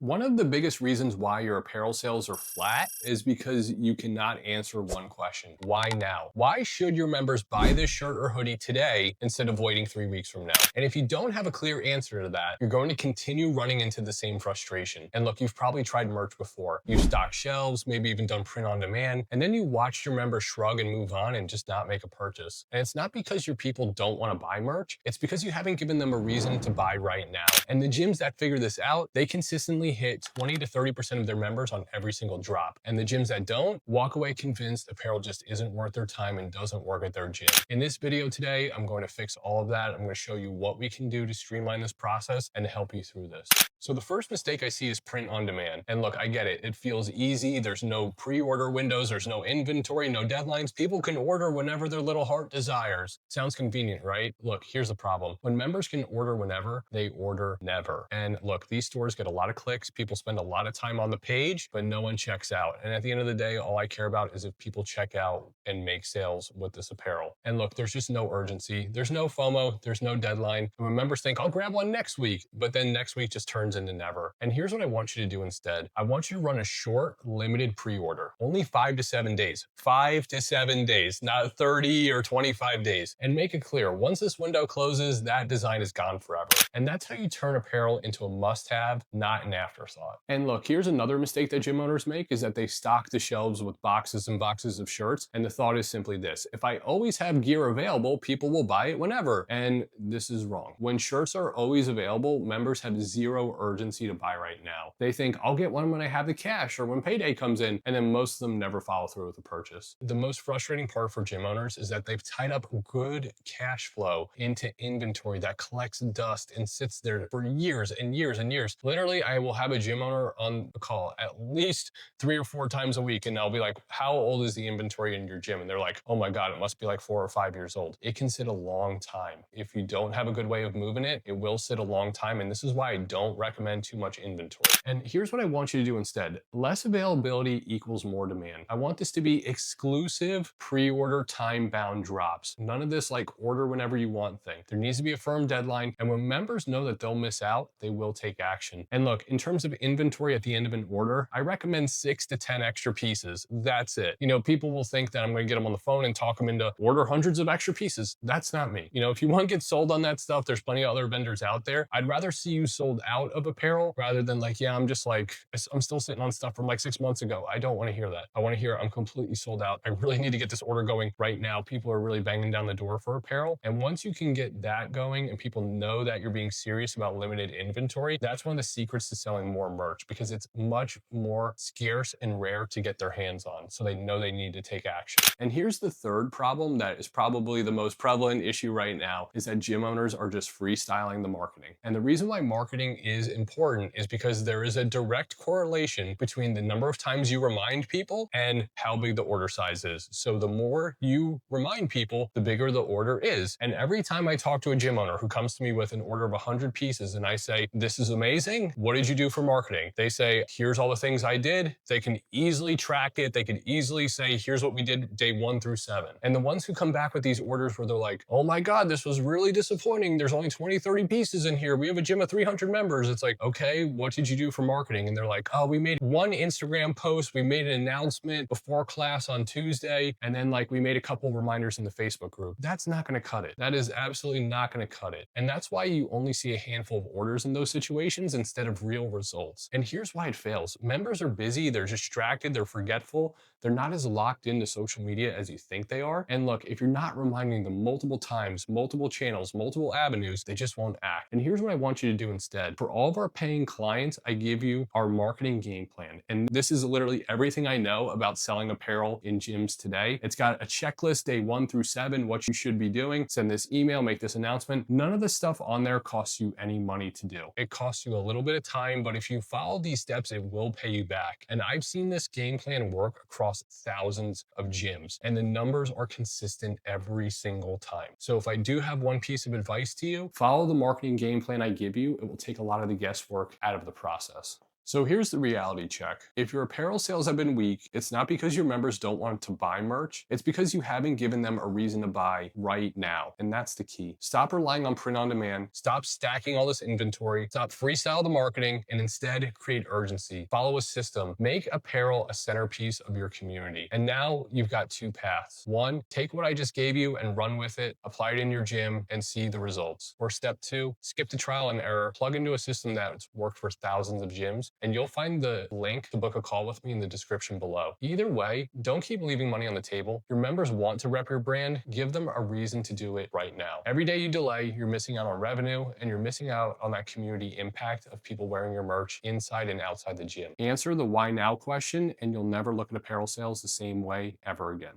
One of the biggest reasons why your apparel sales are flat is because you cannot answer one question. Why now? Why should your members buy this shirt or hoodie today instead of waiting 3 weeks from now? And if you don't have a clear answer to that, you're going to continue running into the same frustration. And look, you've probably tried merch before. You've stocked shelves, maybe even done print on demand, and then you watch your members shrug and move on and just not make a purchase. And it's not because your people don't want to buy merch, it's because you haven't given them a reason to buy right now. And the gyms that figure this out, they consistently hit 20 to 30% of their members on every single drop. And the gyms that don't walk away convinced apparel just isn't worth their time and doesn't work at their gym. In this video today, I'm going to fix all of that. I'm going to show you what we can do to streamline this process and to help you through this. So the first mistake I see is print on demand. And look, I get it. It feels easy. There's no pre-order windows. There's no inventory, no deadlines. People can order whenever their little heart desires. Sounds convenient, right? Look, here's the problem. When members can order whenever, they order never. And look, these stores get a lot of clicks. People spend a lot of time on the page, but no one checks out. And at the end of the day, all I care about is if people check out and make sales with this apparel. And look, there's just no urgency. There's no FOMO. There's no deadline. And when members think, I'll grab one next week, but then next week just turns into never. And here's what I want you to do instead. I want you to run a short, limited pre-order. Only 5 to 7 days. 5 to 7 days, not 30 or 25 days. And make it clear, once this window closes, that design is gone forever. And that's how you turn apparel into a must-have, not an afterthought. And look, here's another mistake that gym owners make is that they stock the shelves with boxes and boxes of shirts. And the thought is simply this: if I always have gear available, people will buy it whenever. And this is wrong. When shirts are always available, members have zero urgency to buy right now. They think, I'll get one when I have the cash or when payday comes in, and then most of them never follow through with the purchase. The most frustrating part for gym owners is that they've tied up good cash flow into inventory that collects dust and sits there for years and years and years. Literally, I will have a gym owner on a call at least 3 or 4 times a week, and I'll be like, how old is the inventory in your gym? And they're like, oh my God, it must be like 4 or 5 years old. It can sit a long time. If you don't have a good way of moving it, it will sit a long time. And this is why I don't recommend too much inventory. And here's what I want you to do instead. Less availability equals more demand. I want this to be exclusive pre-order time-bound drops. None of this like order whenever you want thing. There needs to be a firm deadline. And when members know that they'll miss out, they will take action. And look, in terms of inventory at the end of an order, I recommend 6 to 10 extra pieces. That's it. You know, people will think that I'm going to get them on the phone and talk them into order hundreds of extra pieces. That's not me. You know, if you want to get sold on that stuff, there's plenty of other vendors out there. I'd rather see you sold out of apparel rather than like, yeah, I'm still sitting on stuff from like 6 months ago. I don't want to hear that. I want to hear I'm completely sold out. I really need to get this order going right now. People are really banging down the door for apparel. And once you can get that going and people know that you're being serious about limited inventory, that's one of the secrets to selling more merch, because it's much more scarce and rare to get their hands on. So they know they need to take action. And here's the third problem that is probably the most prevalent issue right now, is that gym owners are just freestyling the marketing. And the reason why marketing is important is because there is a direct correlation between the number of times you remind people and how big the order size is. So the more you remind people, the bigger the order is. And every time I talk to a gym owner who comes to me with an order of 100 pieces and I say, this is amazing, what did you do for marketing? They say, here's all the things I did. They can easily track it. They can easily say, here's what we did day 1 through 7. And the ones who come back with these orders where they're like, oh my God, this was really disappointing. There's only 20, 30 pieces in here. We have a gym of 300 members. It's like, okay, what did you do for marketing? And they're like, oh, we made one Instagram post. We made an announcement before class on Tuesday. And then like we made a couple reminders in the Facebook group. That's not going to cut it. That is absolutely not going to cut it. And that's why you only see a handful of orders in those situations instead of real results. And here's why it fails. Members are busy. They're distracted. They're forgetful. They're not as locked into social media as you think they are. And look, if you're not reminding them multiple times, multiple channels, multiple avenues, they just won't act. And here's what I want you to do instead. For all of our paying clients, I give you our marketing game plan. And this is literally everything I know about selling apparel in gyms today. It's got a checklist day 1 through 7, what you should be doing. Send this email, make this announcement. None of the stuff on there costs you any money to do. It costs you a little bit of time, but if you follow these steps, it will pay you back. And I've seen this game plan work across thousands of gyms, and the numbers are consistent every single time. So if I do have one piece of advice to you, follow the marketing game plan I give you. It will take a lot of the guesswork out of the process. So here's the reality check. If your apparel sales have been weak, it's not because your members don't want to buy merch, it's because you haven't given them a reason to buy right now. And that's the key. Stop relying on print on demand, stop stacking all this inventory, stop freestyle the marketing, and instead create urgency. Follow a system. Make apparel a centerpiece of your community. And now you've got two paths. One, take what I just gave you and run with it, apply it in your gym, and see the results. Or step two, skip the trial and error, plug into a system that's worked for thousands of gyms, and you'll find the link to book a call with me in the description below. Either way, don't keep leaving money on the table. Your members want to rep your brand. Give them a reason to do it right now. Every day you delay, you're missing out on revenue, and you're missing out on that community impact of people wearing your merch inside and outside the gym. Answer the why now question, and you'll never look at apparel sales the same way ever again.